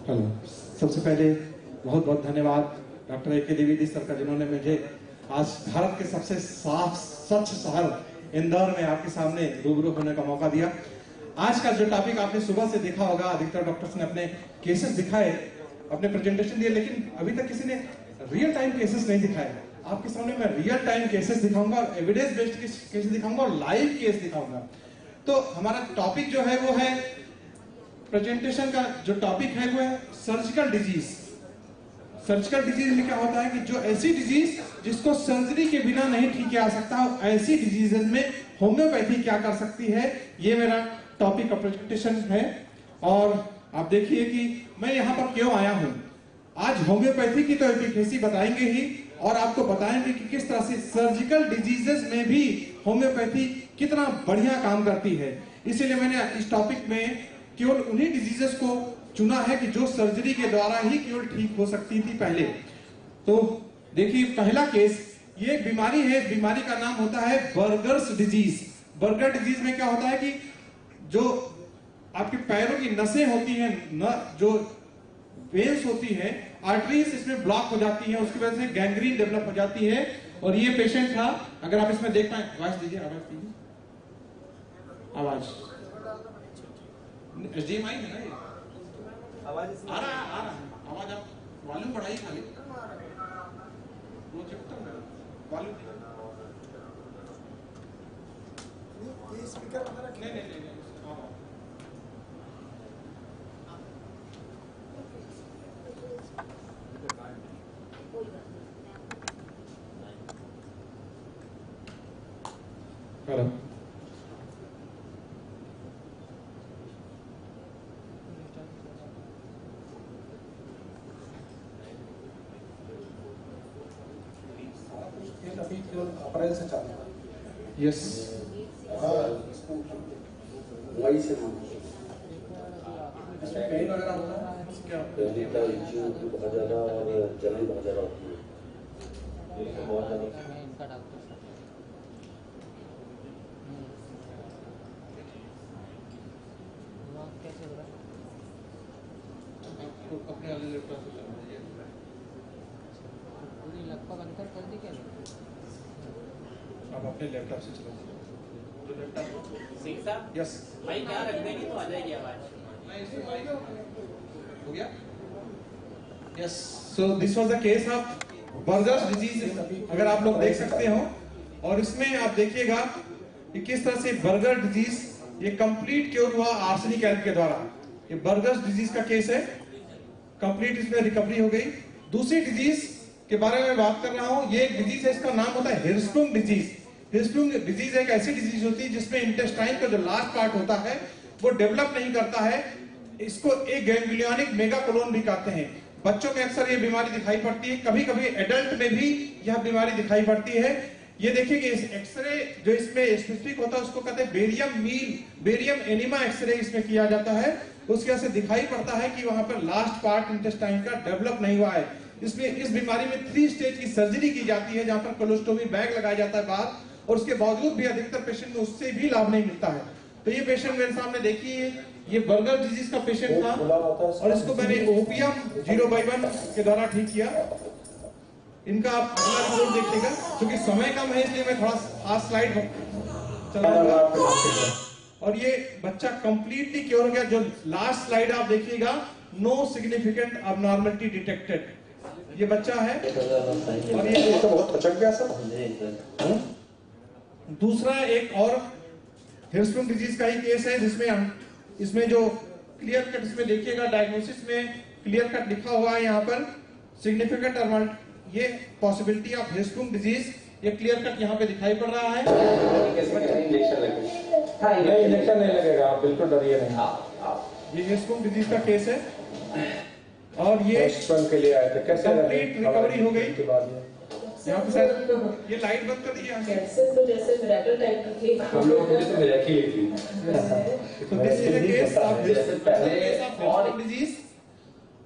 Hello, सबसे पहले बहुत बहुत धन्यवाद डॉक्टर ए.के. द्विवेदी सर का, जिन्होंने मुझे आज भारत के सबसे साफ स्वच्छ शहर इंदौर में आपके सामने रूबरू होने का मौका दिया। आज का जो टॉपिक आपने सुबह से देखा होगा, अधिकतर डॉक्टर्स ने अपने केसेस दिखाए, अपने प्रेजेंटेशन दिए, लेकिन अभी तक किसी ने रियल टाइम केसेस नहीं दिखाए। आपके सामने मैं रियल टाइम केसेस दिखाऊंगा, एविडेंस बेस्ड केसेस दिखाऊंगा और लाइव केस दिखाऊंगा। तो हमारा टॉपिक जो है वो है, प्रेजेंटेशन का जो टॉपिक है वो है सर्जिकल डिजीज। सर्जिकल डिजीज में क्या होता है कि जो ऐसी डिजीज जिसको सर्जरी के बिना नहीं ठीक किया जा सकता, ऐसी डिजीजेज में होम्योपैथी क्या कर सकती है, ये मेरा टॉपिक का प्रेजेंटेशन है। और आप देखिए कि मैं यहाँ पर क्यों आया हूँ। आज होम्योपैथी की तो एफिकेसी बताएंगे ही, और आपको बताएंगे कि किस तरह से सर्जिकल डिजीजेस में भी होम्योपैथी कितना बढ़िया काम करती है। इसीलिए मैंने इस टॉपिक में केवल उन्हीं डिजीजेस को चुना है कि जो सर्जरी के द्वारा ही केवल ठीक हो सकती थी पहले। तो देखिए पहला केस, ये एक बीमारी है, इस बीमारी का नाम होता है बर्गर्स डिजीज। बर्गर डिजीज में क्या होता है कि जो आपके पैरों की नसें होती हैं, जो वेन्स होती है, आर्टरीज इसमें ब्लॉक हो जाती है, उसकी वजह से गैंग्रीन डेवलप हो जाती है। और ये पेशेंट था, अगर आप इसमें देख पाए, आवाज दीजिए, आवाज दीजिए, आवाज HDMI है ना ये, आवाज आ रहा आवाज आप वॉल्यूम बढ़ाइए, खाली वो चेक करो वॉल्यूम ये स्पीकर नहीं हेलो। अप्रैल से चालू है। यस, वही से पेन वगैरह होता है क्या? बहुत ज्यादा और जलन बहुत ज्यादा होती है, बहुत ज्यादा। अपने वाले लैपटॉप से चलाइए, पूरी लगभग अंतर कर दी क्या? आप अपने लैपटॉप से चलाइए। जो लैपटॉप सिंह साहब, यस माइक यहाँ रख देंगे तो आ जाएगी आवाज। हो गया। Yes, so this was the case of burgers disease, अगर आप लोग देख सकते हो। और इसमें आप देखिएगा कि किस तरह से बर्गर डिजीज ये कंप्लीट क्योर हुआ आर्सेनिक एल्ब के द्वारा। ये बर्गर्स डिजीज का केस है, कंप्लीट इसमें रिकवरी हो गई। दूसरी डिजीज के बारे में बात कर रहा हूं, ये एक डिजीज है, इसका नाम होता है हिर्सुटुंग डिजीज। हिर्सुटुंग डिजीज एक ऐसी डिजीज होती है जिसमें इंटेस्टाइन का जो लास्ट पार्ट होता है वो डेवलप नहीं करता है। इसको एक गैंग्लियोनिक मेगाकोलोन भी कहते हैं। बच्चों में अक्सर ये बीमारी दिखाई पड़ती है, कभी कभी एडल्ट में भी यह बीमारी दिखाई पड़ती है। ये देखिए कि इस एक्सरे जो इसमें स्पेसिफिक होता है उसको कहते हैं बेरियम एनिमा एक्सरे इसमें किया जाता है। उसके वजह से दिखाई पड़ता है कि वहां पर लास्ट पार्ट इंटेस्टाइन का डेवलप नहीं हुआ है। इसमें इस बीमारी में 3 स्टेज की सर्जरी की जाती है, जहां पर कोलोस्टोमी बैग लगाया जाता है बाहर, और उसके बावजूद भी अधिकतर पेशेंट में उससे भी लाभ नहीं मिलता है। तो ये पेशेंट मेरे सामने देखिए, ये बर्गर डिजीज का पेशेंट था और इसको मैंने ओपियम 0/1 के द्वारा ठीक किया। इनका आप अगला रिपोर्ट देखिएगा, क्योंकि समय कम है इसलिए मैं थोड़ा फास्ट स्लाइड चलाऊंगा। और ये बच्चा कंप्लीटली क्योर हो गया। जो लास्ट स्लाइड आप देखिएगा, नो सिग्निफिकेंट अबनॉर्मलिटी डिटेक्टेड, ये बच्चा है। और ये तो बहुत पचक गया सर। दूसरा एक और हिर्सुटुंग डिजीज का ही केस है, जिसमें इसमें जो क्लियर कट इसमें देखिएगा, डायग्नोसिस में क्लियर कट लिखा हुआ है यहाँ पर सिग्निफिकेंट अबनॉर्मल, ये पॉसिबिलिटी ऑफ हिर्सुटुंग डिजीज, ये क्लियर कट यहाँ पे दिखाई पड़ रहा है। इंजेक्शन नहीं लगेगा, आप बिल्कुल डरिए नहीं। ये हिर्सुटुंग डिजीज का केस है और ये के लिए आए थे, कैसे कंप्लीट रिकवरी हो गई। के बाद यहाँ पे शायद ये लाइट बंद कर दीजिए। कैंसर तो जैसे मिरेकल टाइप की थी, हम लोगों के लिए तो मिरेकल ही थी। तो this is the case of Hirschsprung disease.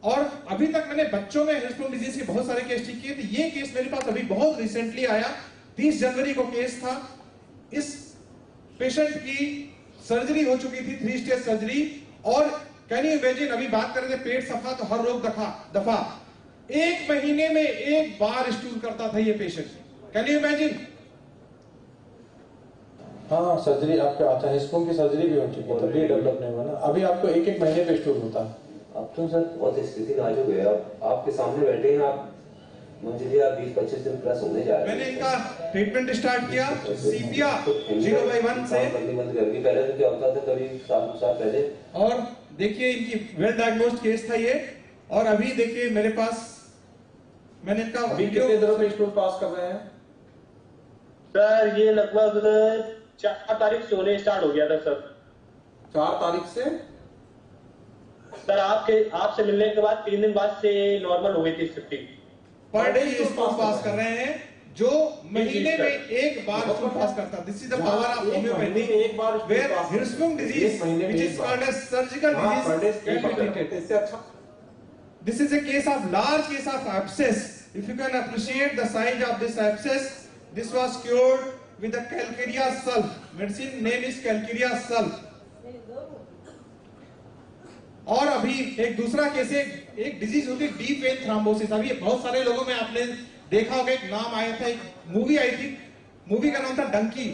और अभी तक मैंने बच्चों में हिर्सुटुंग डिजीज के बहुत सारे केस ठीक किए थे। ये केस मेरे पास अभी बहुत रिसेंटली आया, 30 जनवरी को केस था। इस पेशेंट की सर्जरी हो चुकी थी, 3 स्टेज सर्जरी, और कैन यू इमेजिन, अभी बात कर रहे थे पेट सफा तो हर रोग दफा 1 महीने में 1 बार स्टूल करता था ये पेशेंट। Can you imagine? हाँ सर्जरी आपके अच्छा हिस्पों की सर्जरी भी हो चुकी है, तभी डेवलप नहीं हुआ ना। अभी आपको 1-1 महीने पे स्टूल होता है। अब तो सर बहुत स्थिति नाजुक है। आपके सामने बैठे हैं आप, मुझे आप 20-25 दिन प्लस होने जा रहे हैं। मैंने इनका ट्रीटमेंट स्टार्ट किया सीपिया 0/1 से। पहले तो क्या होता था कभी साल पहले, और देखिए इनकी वेल डायग्नोस्ड केस था ये। और अभी देखिए मेरे पास मैंने इनका अभी कितने दिनों पे स्टूल पास कर रहे हैं सर? ये लगभग 4 तारीख से होने स्टार्ट हो गया था सर। 4 तारीख से सर आपसे मिलने के बाद 3 दिन बाद से नॉर्मल हो गई थी स्थिति। पर डे ये स्टूल पास कर रहे हैं, जो महीने में 1 बार स्टूल पास करता। This is the power of homeopathy, एक बार where Hirschsprung disease which is called as surgical disease can be treated. इससे अच्छा This is a case of large case of abscess. If you can appreciate the size of this abscess, this was cured with the Calcarea sulf. Medicine name is Calcarea sulf. और अभी एक दूसरा case है, एक disease होती है deep vein thrombosis. अभी बहुत सारे लोगों में आपने देखा होगा, एक नाम आया था, एक मूवी आई थी, मूवी का नाम था डंकी।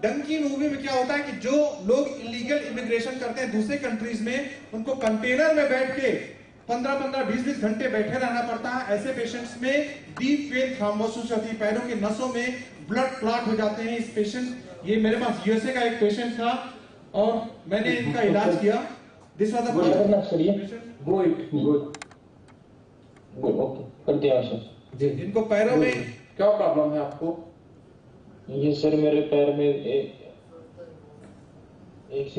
डंकी मूवी में क्या होता है कि जो लोग इलीगल इमिग्रेशन करते हैं दूसरे कंट्रीज में, उनको कंटेनर में बैठ के 15-15, 20-20 घंटे बैठे रहना पड़ता है। ऐसे पेशेंट्स में डीप वेन थ्रोम्बोसिस होती है, पैरों की नसों में ब्लड क्लॉट हो जाते हैं। इस पेशेंट, ये मेरे पास यूएसए का एक पेशेंट था और मैंने इनका इलाज किया। दिस वाज द इनको पैरों में क्या प्रॉब्लम है आपको? ये सर मेरे पैर में इस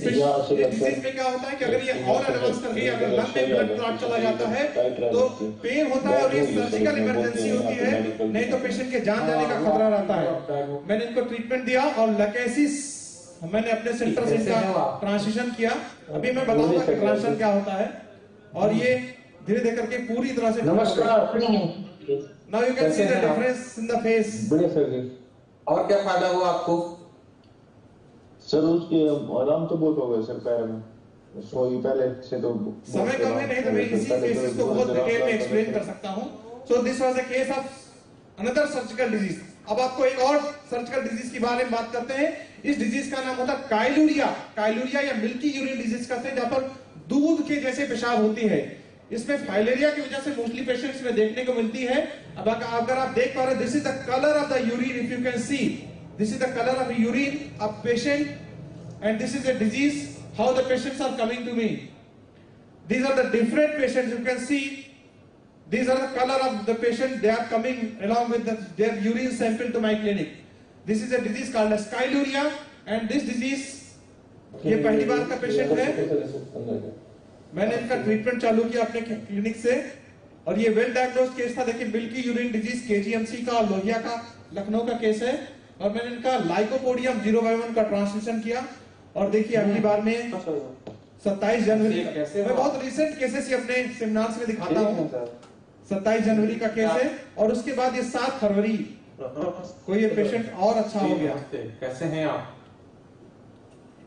डिजीज में क्या होता है कि अगर ये और एडवांस कर गई, अगर लंग में ब्लड क्लॉट चला जाता है तो पेन होता है और ये सर्जिकल इमरजेंसी होती है, नहीं तो पेशेंट के जान जाने का खतरा रहता है। मैंने इनको ट्रीटमेंट दिया और लकेसिस मैंने अपने सेंटर से इनका ट्रांजिशन किया। अभी मैं बताऊंगा कि ट्रांजिशन क्या होता है। और ये धीरे धीरे करके पूरी तरह से नमस्कार। Now you can see the difference in the face. बढ़िया सर जी। और क्या फायदा हुआ आपको? सर उसके आराम तो बहुत हो गया सर पैर में, सोई पहले से तो समय कम है, नहीं तो मैं इसी केसेस को बहुत डिटेल में एक्सप्लेन कर सकता हूं। So this was a case of another surgical disease. अब आपको एक और सर्जिकल डिजीज के बारे में बात करते हैं। इस डिजीज का नाम होता है काइलूरिया या मिल्की यूरिन डिजीज कहते हैं, जहां पर दूध के जैसे पेशाब होती है। इसमें फाइलेरिया की वजह से मोस्टली पेशेंट्स में देखने को मिलती है। अब अगर आप देख पा रहे, this is the colour of the urine, if you can see this is the color of urine of patient, and this is a disease how the patients are coming to me. These are the different patients, you can see these are the color of the patient, they are coming along with their urine sample to my clinic. This is a disease called as Kailurria, and this disease ये पहली बार का patient है। मैंने इनका treatment चालू किया अपने clinic से और ये वेल डायग्नोस्ड केस था। देखिए मिल्की यूरिन डिजीज केजीएमसी का और लोहिया का लखनऊ का केस है। और मैंने इनका लाइकोपोडियम 0/1 का ट्रांसलेशन किया। और देखिए अगली बार में 27 जनवरी, मैं बहुत रिसेंट केसेस ही अपने सेमिनार्स में दिखाता हूँ। 27 जनवरी का केस है और उसके बाद ये 7 फरवरी को ये पेशेंट और अच्छा हो गया। कैसे हैं आप?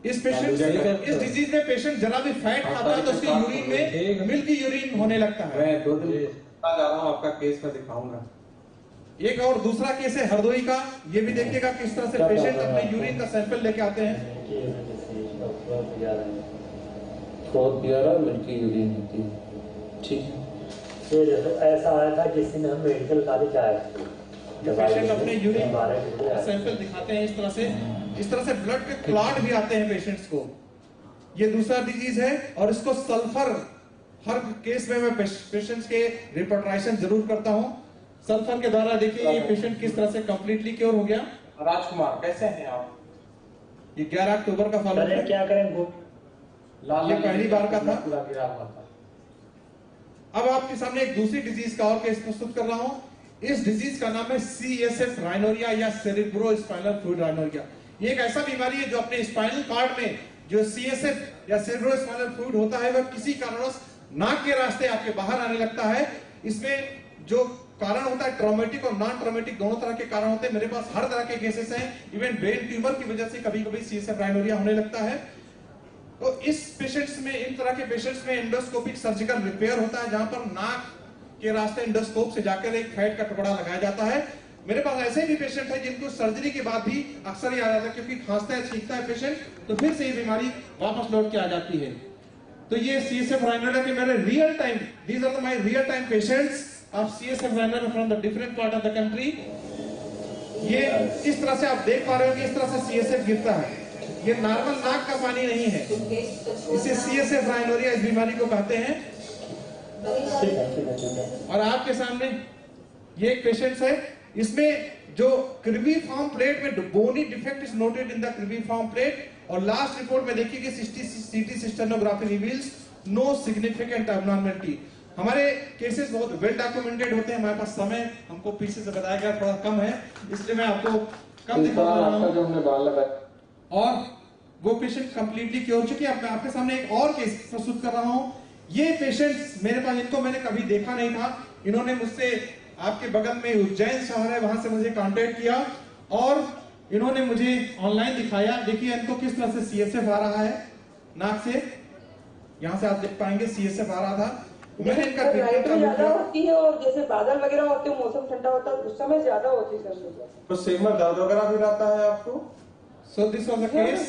इस डिजीज में पेशेंट जरा भी फैट खाता है तो उसके यूरिन में मिल्की यूरिन होने लगता है। मैं 2 दिन जा रहा हूँ, आपका केस में दिखाऊंगा। एक और दूसरा केस है हरदोई का, ये भी देखिएगा किस तरह से पेशेंट अपने यूरिन का सैंपल लेके आते हैं। बहुत प्यारा मिल्की यूरिन होती है। ठीक है, ये तो ऐसा आया था जिस दिन हम मेडिकल कॉलेज आए थे, पेशेंट अपने यूरिन सैंपल दिखाते हैं इस तरह से ब्लड के क्लॉट भी आते हैं पेशेंट्स को। ये दूसरा डिजीज है और इसको सल्फर, हर केस में मैं पेशेंट्स के रिपोर्टाइजेशन जरूर करता हूँ। सल्फर के द्वारा देखिए ये पेशेंट किस तरह से कंप्लीटली क्योर हो गया। राजकुमार कैसे हैं आप? ये 11 अक्टूबर का फॉलो है। क्या करें, ये पहली बार का था। पूरा गिरा हुआ था। अब आपके सामने एक दूसरी डिजीज का और केस प्रस्तुत कर रहा हूँ। इस डिजीज का नाम है CSF राइनोरिया या सेरेब्रोस्पाइनल फ्लूइड राइनोरिया। ये एक ऐसा बीमारी है जो अपने स्पाइनल कॉर्ड में जो CSF या सेरेब्रोस्पाइनल फ्लूइड होता है वह किसी कारणवश नाक के रास्ते आपके बाहर आने लगता है। इसमें जो कारण होता है ट्रॉमेटिक और नॉन ट्रॉमेटिक दोनों तरह के कारण होते हैं। मेरे पास हर तरह के केसेस हैं। इवन ब्रेन ट्यूमर की वजह से कभी कभी CSF राइनोरिया होने लगता है। तो इस पेशेंट्स में, इन तरह के पेशेंट्स में एंडोस्कोपिक सर्जिकल रिपेयर होता है, जहां पर नाक के रास्ते एंडोस्कोप से जाकर एक फैट का टुकड़ा लगाया जाता है। मेरे पास ऐसे भी पेशेंट है जिनको सर्जरी के बाद भी अक्सर ही आ जाता है, क्योंकि खांसता है, छींकता है पेशेंट, तो फिर से ये बीमारी वापस लौट के आ जाती है। तो ये CSF rhinora के मेरे real time, these are my real time patients of CSF rhinora from the different part of the country. ये इस तरह से आप देख पा रहे हो कि इस तरह से CSF गिरता है। ये नॉर्मल नाक का पानी नहीं है, इसे CSF rhinora इस बीमारी को कहते हैं। और आपके सामने ये एक पेशेंट है, इसमें जो क्रिबिफॉर्म प्लेट में bony defect is noted in the cribriform plate, और लास्ट रिपोर्ट में देखिए कि CT cisternography reveals no significant abnormality. हमारे केसेस बहुत वेल डॉक्यूमेंटेड होते हैं, हमारे पास समय हमको पीछे से बताया गया थोड़ा कम है, इसलिए मैं आपको कम दिखा रहा हूं। जो हमने बाल लगाया और वो पेशेंट कंप्लीटली क्योर हो चुकी है। मैं आपके सामने एक और केस प्रस्तुत कर रहा हूं। ये पेशेंट्स मेरे पास, इनको मैंने कभी देखा नहीं था, इन्होंने मुझसे आपके बगल में उज्जैन शहर है, वहां से मुझे कांटेक्ट किया और इन्होंने मुझे ऑनलाइन दिखाया। देखिए इनको किस तरह से CSF आ रहा है नाक से, यहां से आप देख पाएंगे CSF आ रहा था। मैंने इनका लाइट में ज्यादा होती है और जैसे बादल वगैरह होते हैं, मौसम ठंडा होता है उस समय ज्यादा होती है सर। तो सिर में दर्द वगैरह भी रहता है आपको? So this was the case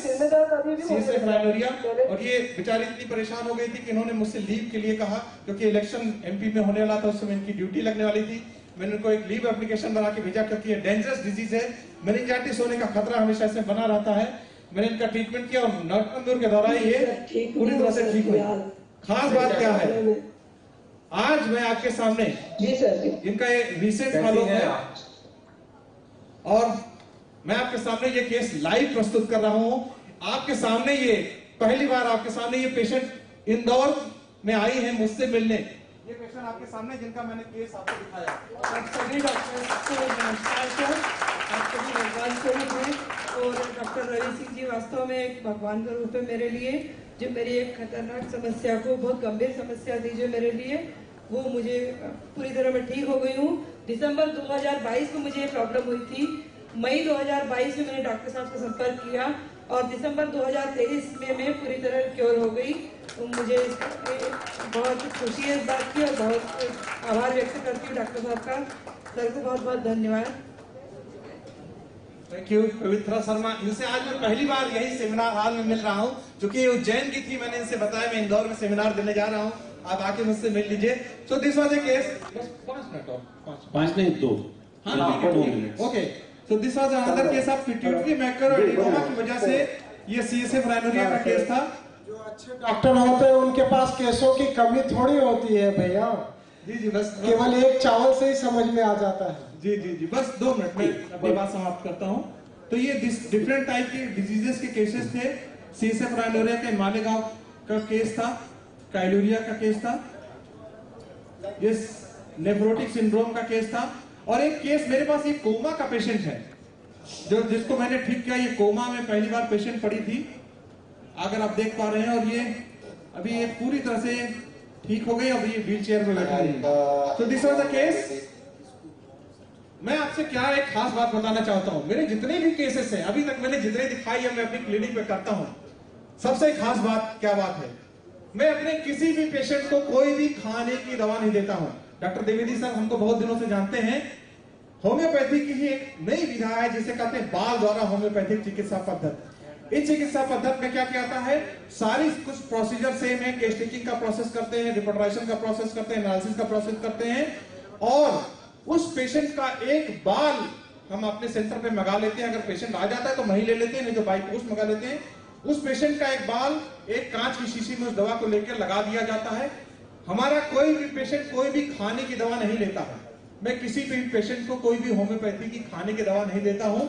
CSF rhinora। और ये बेचारी इतनी परेशान हो गई थी कि इन्होंने मुझसे लीव के लिए कहा, क्योंकि इलेक्शन MP में होने वाला था, उस समय इनकी ड्यूटी लगने वाली थी। मैंने उनको एक लीव एप्लीकेशन बना के भेजा, क्योंकि ये डेंजरस डिजीज है, मेनिंजाइटिस होने का खतरा हमेशा इसमें बना रहता है। मैंने इनका ट्रीटमेंट किया और नरकंदूर के दौरान ये पूरी तरह से ठीक हुई। खास बात क्या है, आज मैं आपके सामने जी सर इनका ये रिसेंट फॉलो है और मैं आपके सामने ये केस लाइव प्रस्तुत कर रहा हूं। आपके सामने ये पहली बार आपके सामने ये पेशेंट इंदौर में आई है मुझसे मिलने। ये पेशेंट आपके सामने जिनका मैंने केस आपको दिखाया। सभी डॉक्टर्स को नमस्कार सर, आप सभी भगवान स्वरूप हैं और डॉक्टर रवि सिंह जी वास्तव में एक भगवान का रूप है मेरे लिए, जो मेरी एक खतरनाक समस्या को, बहुत गंभीर समस्या थी जो मेरे लिए, वो मुझे पूरी तरह मैं ठीक हो गई हूँ। दिसंबर 2022 में मुझे ये प्रॉब्लम हुई थी। मई 2022 में मैंने डॉक्टर साहब से संपर्क किया और दिसंबर 2023 में मैं पूरी तरह क्योर हो गई। तो मुझे बहुत खुशी है इस बात की और बहुत आभार व्यक्त करती हूँ डॉक्टर साहब का। सर को बहुत बहुत धन्यवाद। थैंक यू पवित्रा शर्मा। इनसे आज मैं पहली बार यही सेमिनार हॉल में मिल रहा हूँ, क्योंकि ये उज्जैन की थी। मैंने इनसे बताया मैं इंदौर में सेमिनार देने जा रहा हूँ, आप आके मुझसे मिल लीजिए। So this was a case, बस 5 मिनट और 5 नहीं 2। हाँ okay. So this was another case of pituitary macular adenoma की वजह से ये CSF rhinora का केस था। जो अच्छे डॉक्टर होते हैं उनके पास केसों की कमी थोड़ी होती है भैया। जी बस केवल एक चावल से ही समझ में आ जाता है। जी बस 2 मिनट में अपनी बात समाप्त करता हूं। तो ये डिफरेंट टाइप के डिजीजेस के केसेस थे। CSF rhinora के मालेगांव का केस था, काइलूरिया का केस था, ये नेफ्रोटिक सिंड्रोम का केस था, और एक केस मेरे पास एक कोमा का पेशेंट है जो जिसको मैंने ठीक किया। ये कोमा में पहली बार पेशेंट पड़ी थी, अगर आप देख पा रहे हैं, और ये अभी ये पूरी तरह से ठीक हो गई, अब ये व्हील चेयर में बैठी है। तो दिस वाज द केस। मैं आपसे क्या एक खास बात बताना चाहता हूं। मेरे जितने भी केसेस हैं अभी तक मैंने जितने दिखाई है, मैं अपनी क्लिनिक पे करता हूं। सबसे खास बात क्या बात है, मैं अपने किसी भी पेशेंट को कोई भी खाने की दवा नहीं देता हूं। डॉक्टर द्विवेदी सर हमको बहुत दिनों से जानते हैं। होम्योपैथी की ही एक नई विधा है जिसे कहते हैं बाल द्वारा होम्योपैथिक चिकित्सा पद्धति। इस चिकित्सा पद्धति में क्या क्या आता है, सारी कुछ प्रोसीजर सेम है। केस टेकिंग का प्रोसेस करते हैं, रिपोर्टराइजेशन का प्रोसेस करते हैं, एनालिसिस का प्रोसेस करते हैं, और उस पेशेंट का एक बाल हम अपने सेंटर पे मंगा लेते हैं। अगर पेशेंट आ जाता है तो वहीं ले लेते हैं, नहीं तो बाई पोस्ट मंगा लेते हैं। उस पेशेंट का एक बाल एक कांच की शीशी में उस दवा को लेकर लगा दिया जाता है। हमारा कोई भी पेशेंट कोई भी खाने की दवा नहीं लेता है। मैं किसी भी पेशेंट को कोई भी होम्योपैथी की खाने की दवा नहीं देता हूं।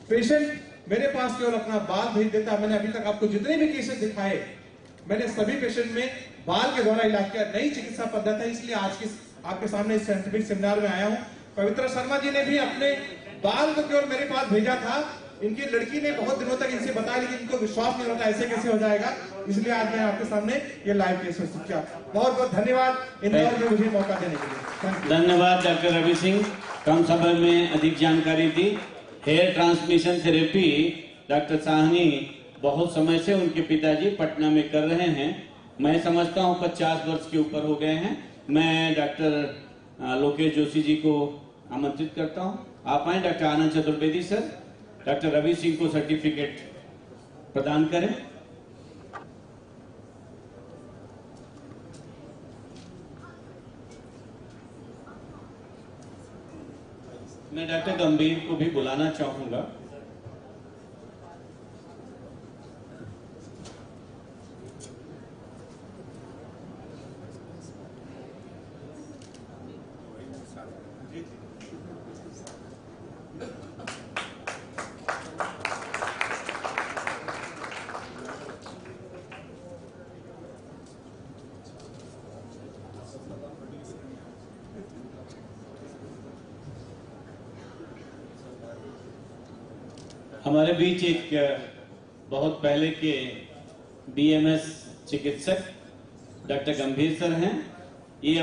पेशेंट मेरे पास केवल अपना बाल भेज देता है। मैंने अभी तक आपको जितने भी केसेस दिखाए, मैंने सभी पेशेंट में बाल के द्वारा इलाज किया। नई चिकित्सा पद्धति है, इसलिए आज के आपके सामने इस साइंटिफिक सेमिनार में आया हूं। पवित्रा शर्मा जी ने भी अपने बाल को केवल मेरे पास भेजा था। इनकी लड़की ने बहुत दिनों तक इनसे बताया, लेकिन इनको विश्वास नहीं होता ऐसे कैसे हो जाएगा, इसलिए आज मैं आपके सामने ये लाइव केस प्रस्तुत किया। बहुत बहुत धन्यवाद इंदौर में मुझे मौका देने के लिए। धन्यवाद डॉक्टर रवि सिंह, कम समय में अधिक जानकारी दी। Hair transmission therapy doctor Sahni बहुत समय से उनके पिताजी पटना में कर रहे हैं। मैं समझता हूं 50 वर्ष के ऊपर हो गए हैं। मैं डॉक्टर लोकेश जोशी जी को आमंत्रित करता हूं। आप आए doctor Anand Chaturvedi sir, doctor Ravi Singh को सर्टिफिकेट प्रदान करें। मैं डॉक्टर गंभीर को भी बुलाना चाहूंगा। हमारे बीच एक बहुत पहले के बीएमएस चिकित्सक डॉक्टर गंभीर सर हैं। ये